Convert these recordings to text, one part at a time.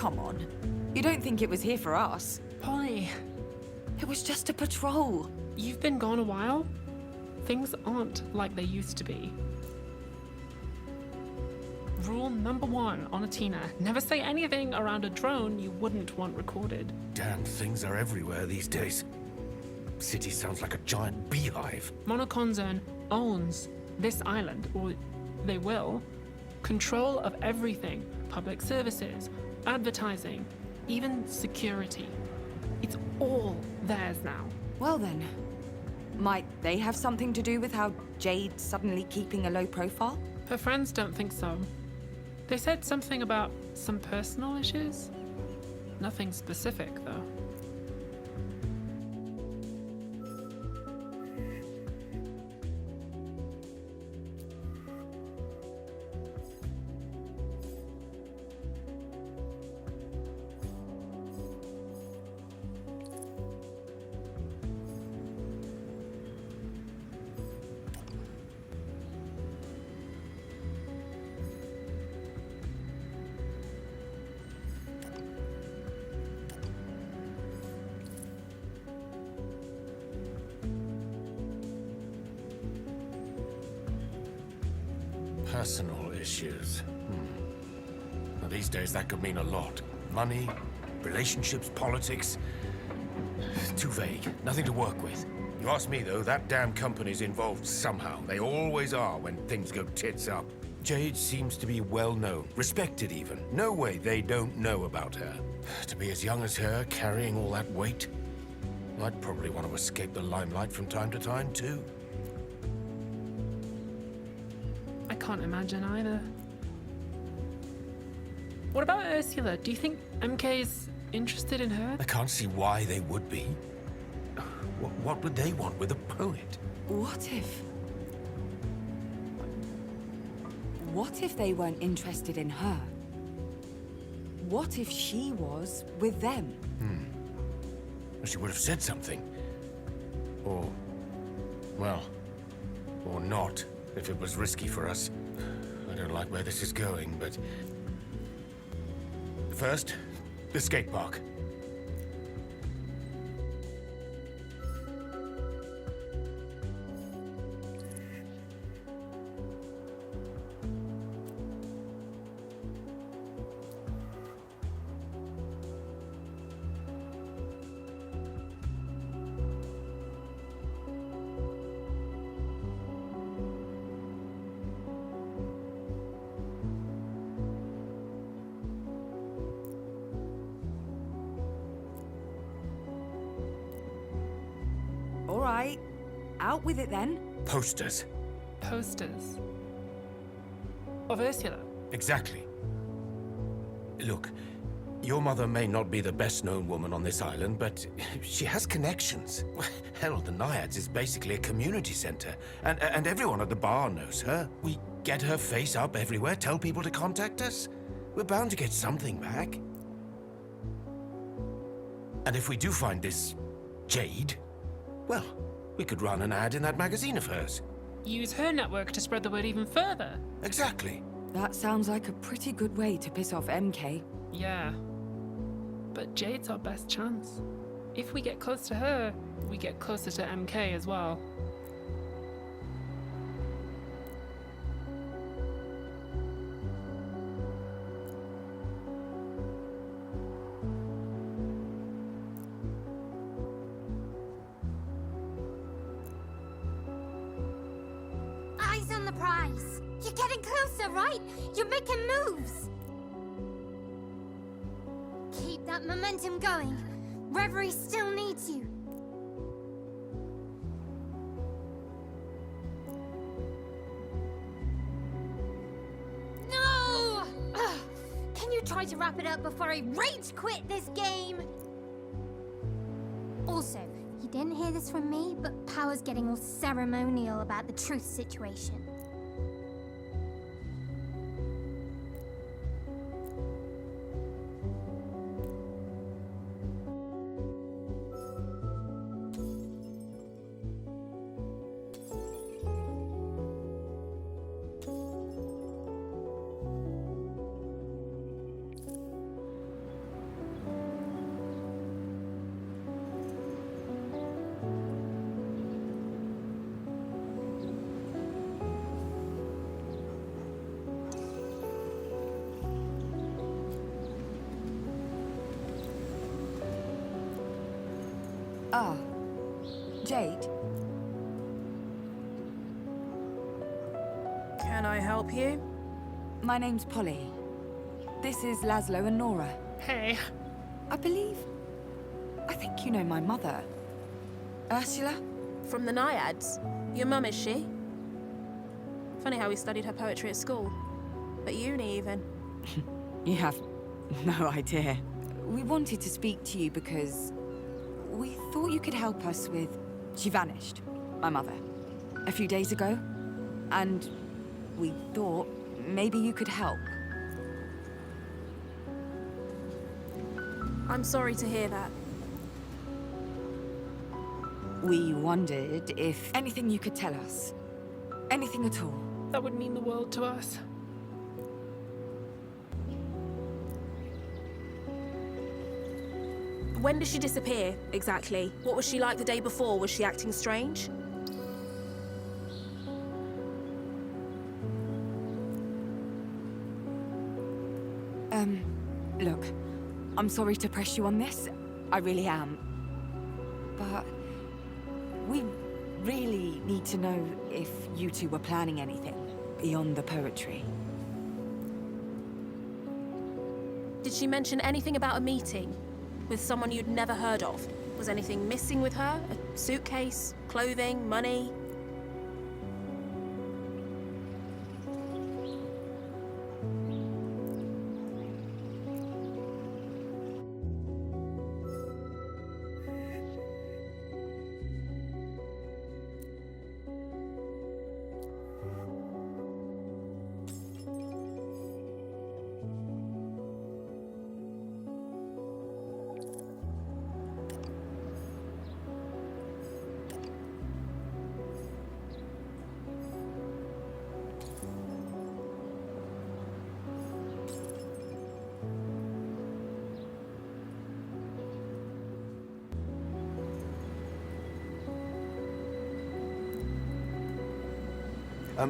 Come on. You don't think it was here for us? Polly, It was just a patrol. you've been gone a while. Things aren't like they used to be. Rule number 1 on a Tina: never say anything around a drone you wouldn't want recorded. Damn things are everywhere these days. City sounds like a giant beehive. Monocon Zone owns this island, or they will. Control of everything: public services, advertising, even security. It's all theirs now. Well then, might they have something to do with how Jade's suddenly keeping a low profile? Her friends don't think so. They said something about some personal issues. Nothing specific, though. Personal issues. Now, these days, that could mean a lot. Money, relationships, politics. Too vague. Nothing to work with. You ask me, though, that damn company's involved somehow. They always are when things go tits up. Jade seems to be well known, respected even. No way they don't know about her. To be as young as her, carrying all that weight, I'd probably want to escape the limelight from time to time, too. I can't imagine either. What about Ursula? Do you think MK is interested in her? I can't see why they would be. What would they want with a poet? What if they weren't interested in her? What if she was with them? She would have said something. Or, well, or not, if it was risky for us. I don't like where this is going, but... First, the skate park. All right, out with it then. Posters. Posters. Of Ursula. Exactly. Look, your mother may not be the best-known woman on this island, but she has connections. Hell, the Naiads is basically a community center, and everyone at the bar knows her. We get her face up everywhere, tell people to contact us. We're bound to get something back. And if we do find this Jade, well, we could run an ad in that magazine of hers. Use her network to spread the word even further. Exactly. That sounds like a pretty good way to piss off MK. Yeah. But Jade's our best chance. If we get close to her, we get closer to MK as well. Eyes on the prize. You're getting closer, right? You're making moves. Keep that momentum going. Reverie still needs you. No! Ugh. Can you try to wrap it up before I rage quit this game? Also, you didn't hear this from me, but Power's getting all ceremonial about the truth situation. Ah, Jade. Can I help you? My name's Polly. This is Laszlo and Nora. Hey, I think you know my mother. Ursula? From the Naiads? Your mum, is she? Funny how we studied her poetry at school. At uni, even. You have no idea. We wanted to speak to you because we thought you could help us with... She vanished, my mother, a few days ago. And we thought maybe you could help. I'm sorry to hear that. We wondered if anything you could tell us. Anything at all. that would mean the world to us. When did she disappear, exactly? What was she like the day before? Was she acting strange? Look, I'm sorry to press you on this. I really am. But we really need to know if you two were planning anything beyond the poetry. Did she mention anything about a meeting with someone you'd never heard of? Was anything missing with her? A suitcase, clothing, money?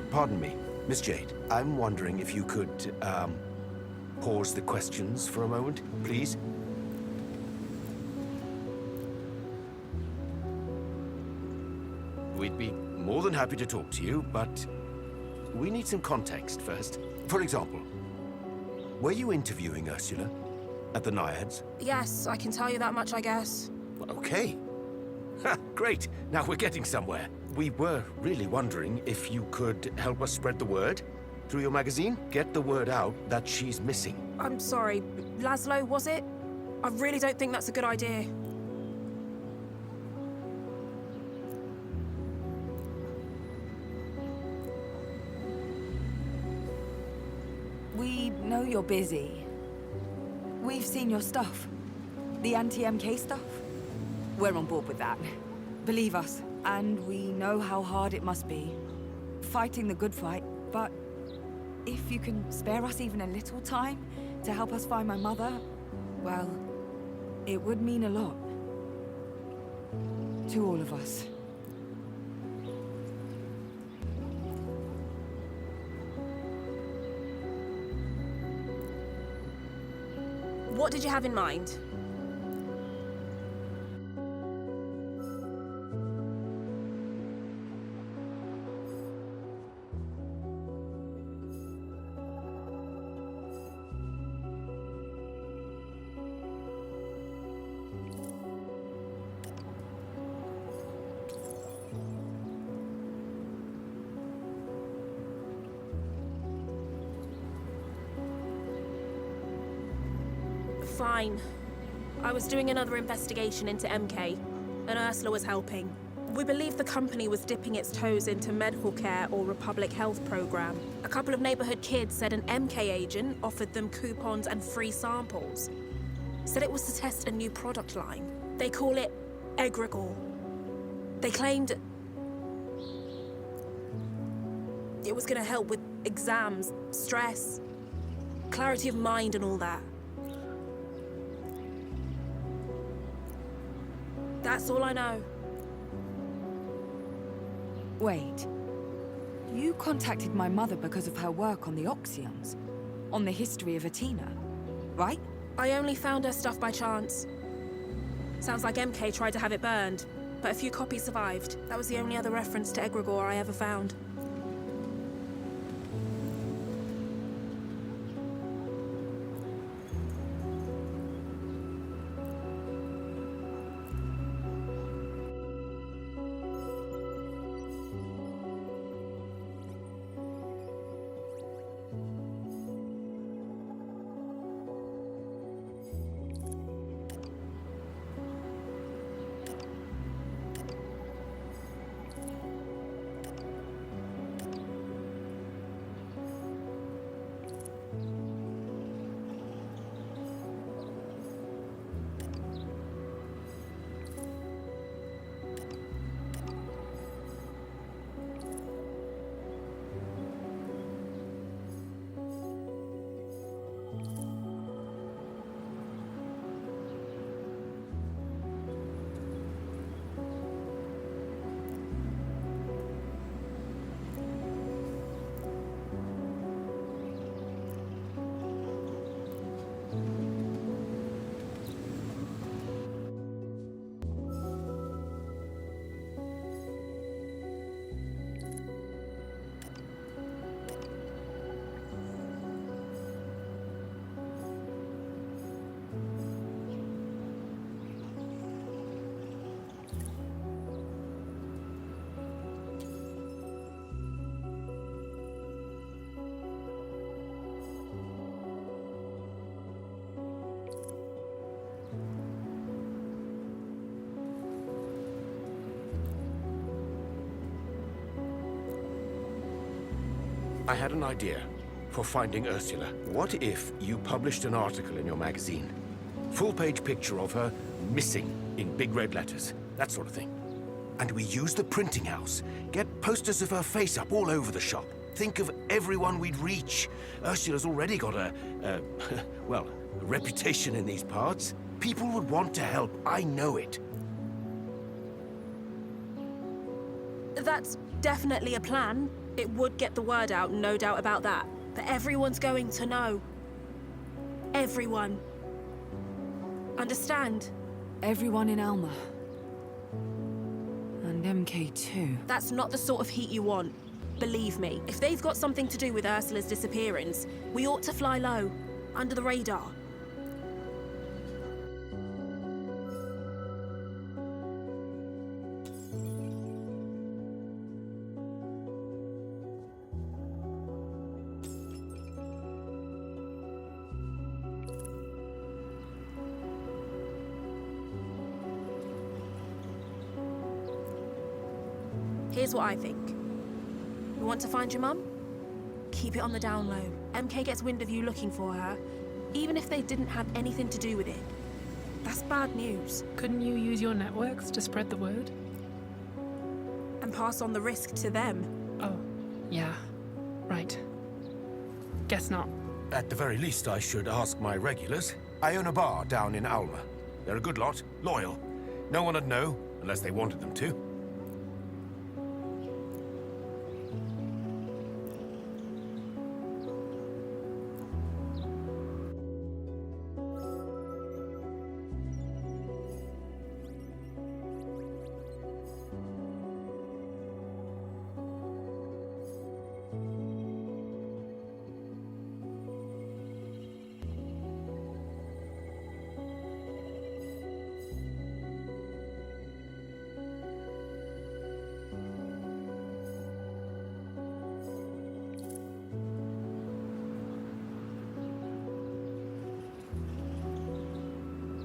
Pardon me, Miss Jade. I'm wondering if you could, pause the questions for a moment, please? We'd be more than happy to talk to you, but we need some context first. For example, were you interviewing Ursula at the Naiads? Yes, I can tell you that much, I guess. Okay. Ha, great. Now we're getting somewhere. We were really wondering if you could help us spread the word through your magazine. Get the word out that she's missing. I'm sorry, Laszlo, was it? I really don't think that's a good idea. We know you're busy. We've seen your stuff. The anti-MK stuff. We're on board with that. Believe us. And we know how hard it must be. Fighting the good fight, but if you can spare us even a little time to help us find my mother, well, it would mean a lot. To all of us. What did you have in mind? Fine. I was doing another investigation into MK, and Ursula was helping. We believe the company was dipping its toes into medical care or a public health program. A couple of neighborhood kids said an MK agent offered them coupons and free samples. Said it was to test a new product line. They call it Egregore. They claimed it was gonna help with exams, stress, clarity of mind and all that. That's all I know. Wait. You contacted my mother because of her work on the Oxyons? On the history of Athena, right? I only found her stuff by chance. Sounds like MK tried to have it burned, but a few copies survived. That was the only other reference to egregore I ever found. I had an idea for finding Ursula. What if you published an article in your magazine? Full-page picture of her missing in big red letters. That sort of thing. And we use the printing house. Get posters of her face up all over the shop. Think of everyone we'd reach. Ursula's already got well, a reputation in these parts. People would want to help. I know it. That's definitely a plan. It would get the word out, no doubt about that. But everyone's going to know. Everyone. Understand? Everyone in Alma. And MK too. That's not the sort of heat you want. Believe me, if they've got something to do with Ursula's disappearance, we ought to fly low, under the radar. Here's what I think. You want to find your mum? Keep it on the down low. MK gets wind of you looking for her, even if they didn't have anything to do with it. That's bad news. Couldn't you use your networks to spread the word? And pass on the risk to them. Oh, yeah. Right. Guess not. At the very least, I should ask my regulars. I own a bar down in Alma. They're a good lot, loyal. No one would know, unless they wanted them to.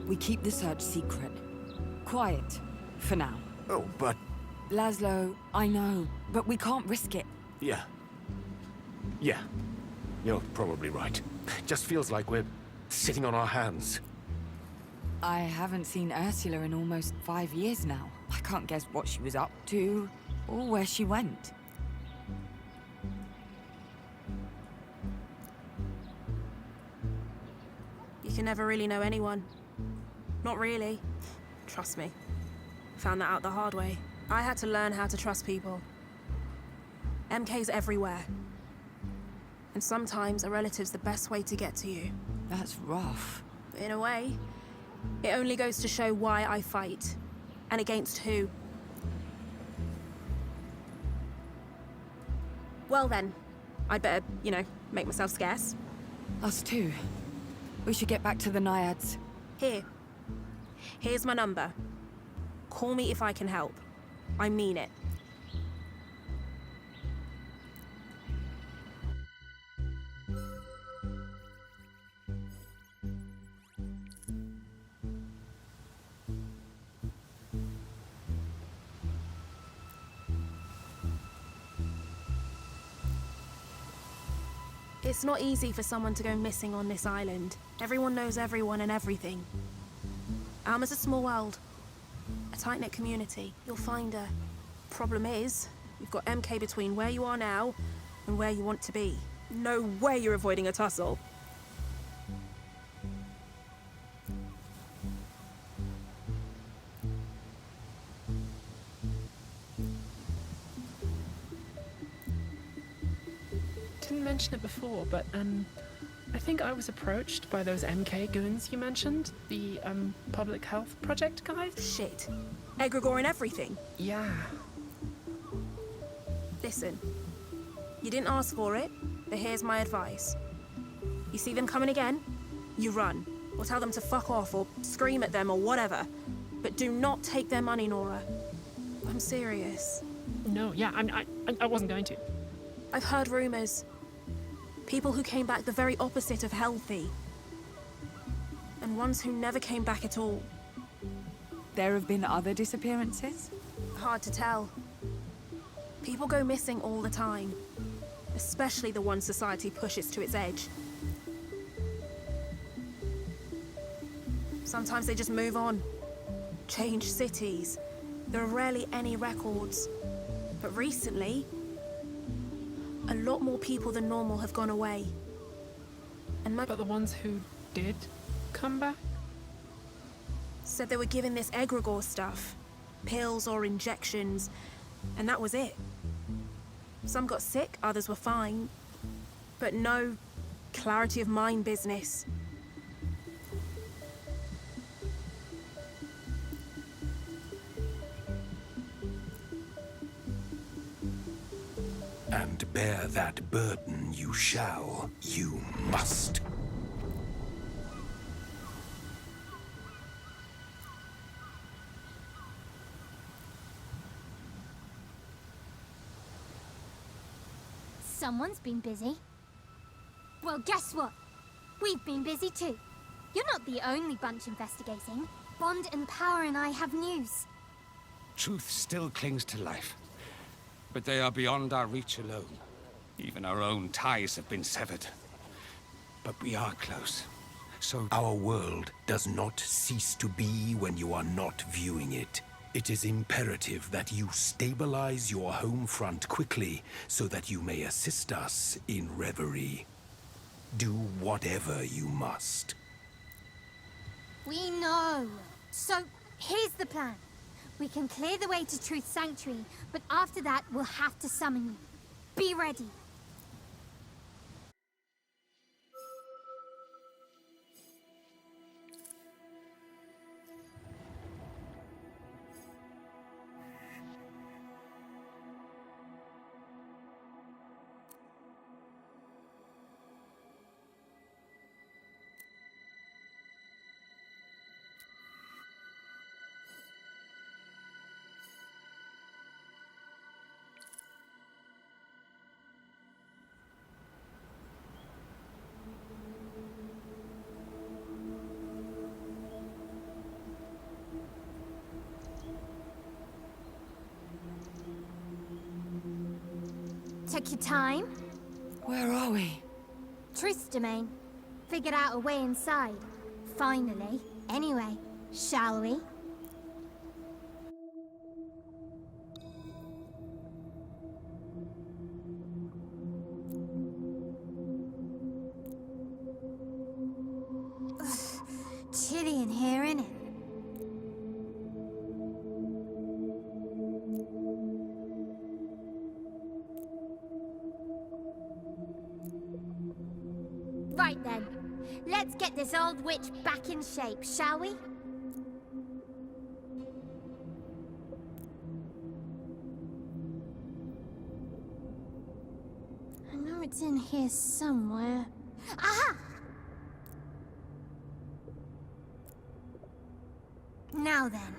We keep the search secret. Quiet, for now. Oh, but... Laszlo, I know, but we can't risk it. Yeah. You're probably right. Just feels like we're sitting on our hands. I haven't seen Ursula in almost 5 years now. I can't guess what she was up to, or where she went. You can never really know anyone. Not really. Trust me. Found that out the hard way. I had to learn how to trust people. MK's everywhere. And sometimes a relative's the best way to get to you. That's rough. In a way, It only goes to show why I fight. And against who. Well then, I'd better, make myself scarce. Us too. We should get back to the Naiads. Here's my number. Call me if I can help. I mean it. It's not easy for someone to go missing on this island. Everyone knows everyone and everything. Alma's a small world. A tight-knit community. You'll find her. Problem is, you've got MK between where you are now and where you want to be. No way you're avoiding a tussle. Didn't mention it before, but I think I was approached by those MK goons you mentioned, the public health project guys. Shit. Egregore and everything. Yeah. Listen, you didn't ask for it, but here's my advice. You see them coming again, you run. Or tell them to fuck off, or scream at them, or whatever. But do not take their money, Nora. I'm serious. No, yeah, I wasn't going to. I've heard rumors. People who came back the very opposite of healthy. And ones who never came back at all. There have been other disappearances? Hard to tell. People go missing all the time. Especially the ones society pushes to its edge. Sometimes they just move on. Change cities. There are rarely any records. But recently, a lot more people than normal have gone away. And But the ones who did come back? said they were given this egregore stuff. Pills or injections. And that was it. Some got sick, others were fine. But no clarity of mind business. And bear that burden you shall, you must. Someone's been busy. Well, guess what? We've been busy too. You're not the only bunch investigating. Bond and Power and I have news. Truth still clings to life. But they are beyond our reach alone. Even our own ties have been severed. But we are close. So Our world does not cease to be when you are not viewing it. It is imperative that you stabilize your home front quickly so that you may assist us in Reverie. Do whatever you must. We know. So, here's the plan. We can clear the way to Truth Sanctuary, but after that, we'll have to summon you. Be ready. Took your time? Where are we? Truth domain. Figured out a way inside. Finally. Anyway, shall we? Chilly in here, innit? Right then, let's get this old witch back in shape, shall we? It's in here somewhere. Aha! Now then.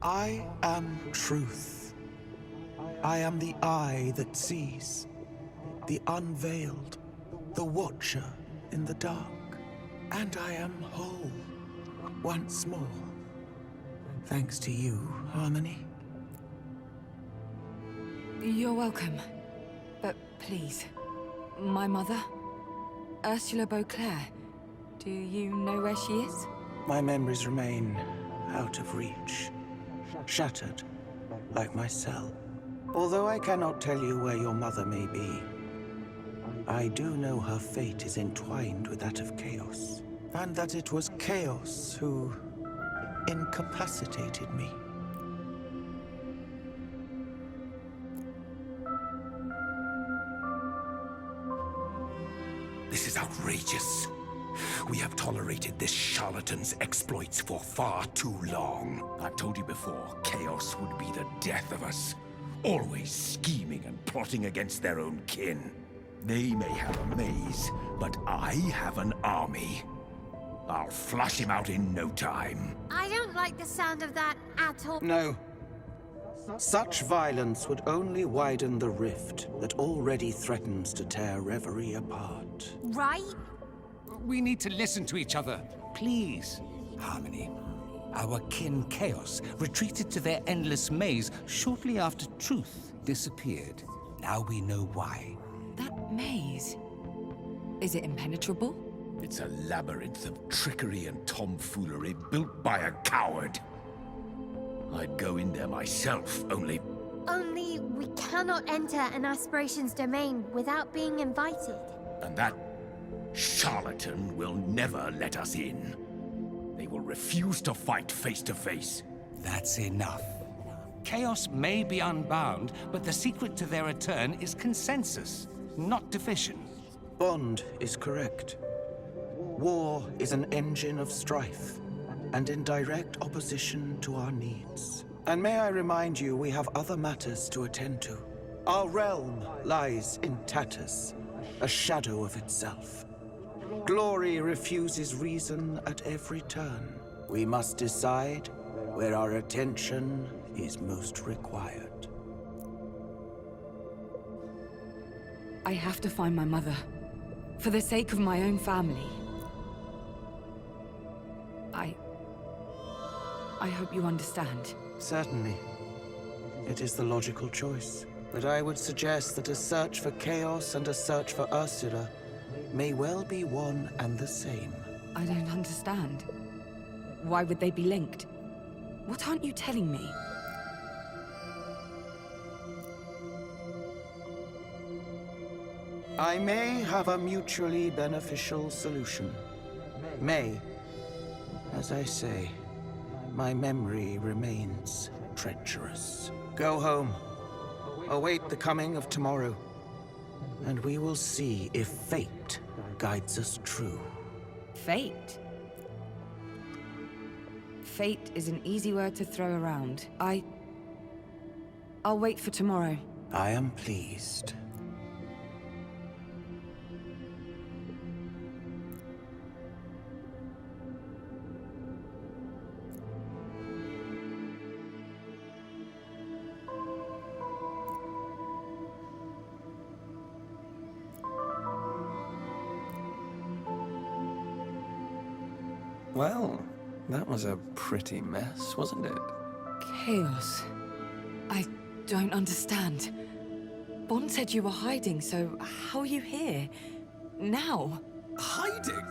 I am truth. I am the eye that sees, the unveiled, the watcher in the dark. And I am whole, once more. Thanks to you, Harmony. You're welcome. But please, my mother, Ursula Beauclair, do you know where she is? My memories remain out of reach, shattered, like my cell. Although I cannot tell you where your mother may be, I do know her fate is entwined with that of Chaos, and that it was Chaos who incapacitated me. This is outrageous. We have tolerated this charlatan's exploits for far too long. I've told you before, Chaos would be the death of us. Always scheming and plotting against their own kin. They may have a maze, but I have an army. I'll flush him out in no time. I don't like the sound of that at all. No. Such violence would only widen the rift that already threatens to tear Reverie apart. Right? We need to listen to each other, please. Harmony. Our kin Chaos retreated to their endless maze shortly after Truth disappeared. Now we know why. That maze. Is it impenetrable? It's a labyrinth of trickery and tomfoolery built by a coward. I'd go in there myself, only Only we cannot enter an aspiration's domain without being invited. and that charlatan will never let us in. They will refuse to fight face to face. That's enough. Chaos may be unbound, but the secret to their return is consensus, not division. Bond is correct. War is an engine of strife, and in direct opposition to our needs. And may I remind you, we have other matters to attend to. Our realm lies in tatters, a shadow of itself. Glory refuses reason at every turn. We must decide where our attention is most required. I have to find my mother. For the sake of my own family. I hope you understand. Certainly. It is the logical choice. But I would suggest that a search for Chaos and a search for Ursula may well be one and the same. I don't understand. Why would they be linked? What aren't you telling me? I may have a mutually beneficial solution. May. As I say, my memory remains treacherous. Go home. Await the coming of tomorrow. And we will see if fate guides us true. Fate? Fate is an easy word to throw around. I'll wait for tomorrow. I am pleased. Well, that was a pretty mess, wasn't it? Chaos. I don't understand. Bond said you were hiding, so how are you here? Now? Hiding?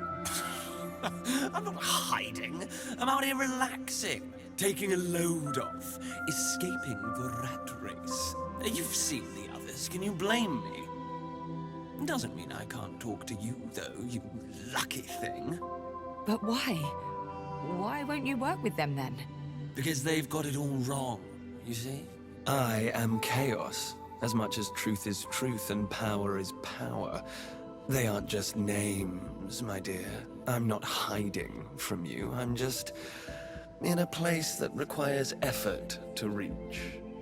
I'm not hiding. I'm out here relaxing, taking a load off, escaping the rat race. You've seen the others. Can you blame me? Doesn't mean I can't talk to you, though, you lucky thing. But why? Why won't you work with them then? Because they've got it all wrong, you see? I am chaos, as much as truth is truth and power is power. They aren't just names, my dear. I'm not hiding from you. I'm just in a place that requires effort to reach.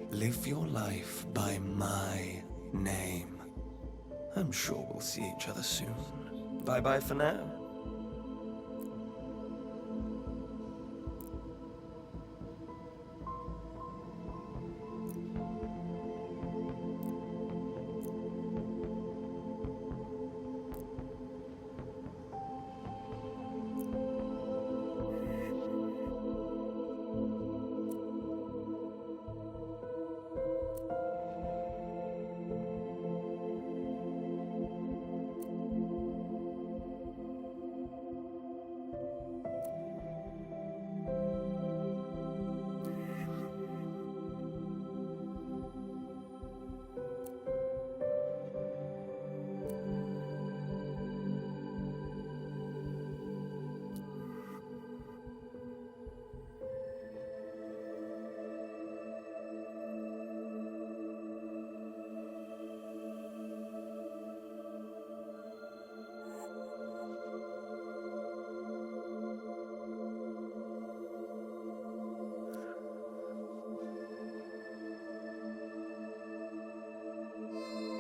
Live your life by my name. I'm sure we'll see each other soon. Bye-bye for now.